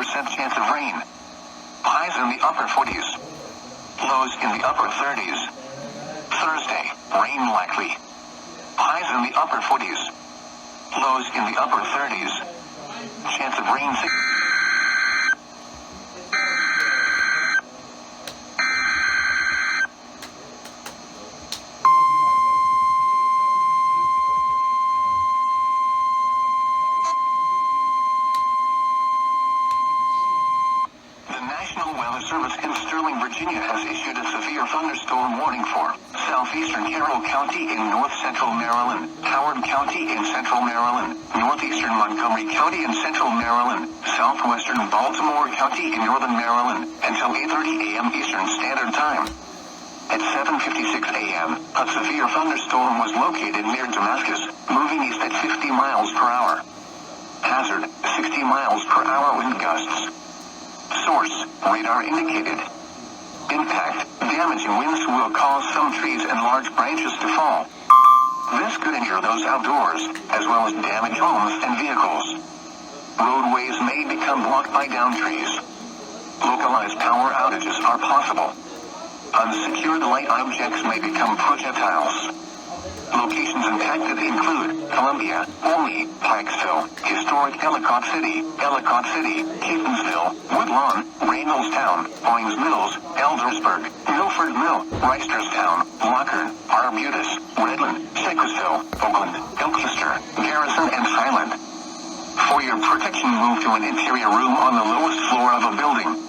chance of rain. Highs in the upper 40s. Lows in the upper 30s. Thursday, rain likely. Highs in the upper 40s. Lows in the upper 30s. Chance of rain. Service in Sterling, Virginia has issued a severe thunderstorm warning for southeastern Carroll County in north-central Maryland, Howard County in central Maryland, northeastern Montgomery County in central Maryland, southwestern Baltimore County in northern Maryland, until 8:30 a.m. Eastern Standard Time. At 7:56 a.m., a severe thunderstorm was located near Damascus, moving east at 50 miles per hour. Hazard, 60 miles per hour wind gusts. Source, radar indicated. Impact, damaging winds will cause some trees and large branches to fall. This could injure those outdoors, as well as damage homes and vehicles. Roadways may become blocked by downed trees. Localized power outages are possible. Unsecured light objects may become projectiles. Locations impacted include Columbia, Olney, Pikesville, Historic Ellicott City, Catonsville, Woodlawn, Reynoldstown, Owings Mills, Eldersburg, Milford Mill, Reisterstown, Lockern, Arbutus, Redland, Sequoiasville, Oakland, Elkchester, Garrison, and Highland. For your protection, move to an interior room on the lowest floor of a building.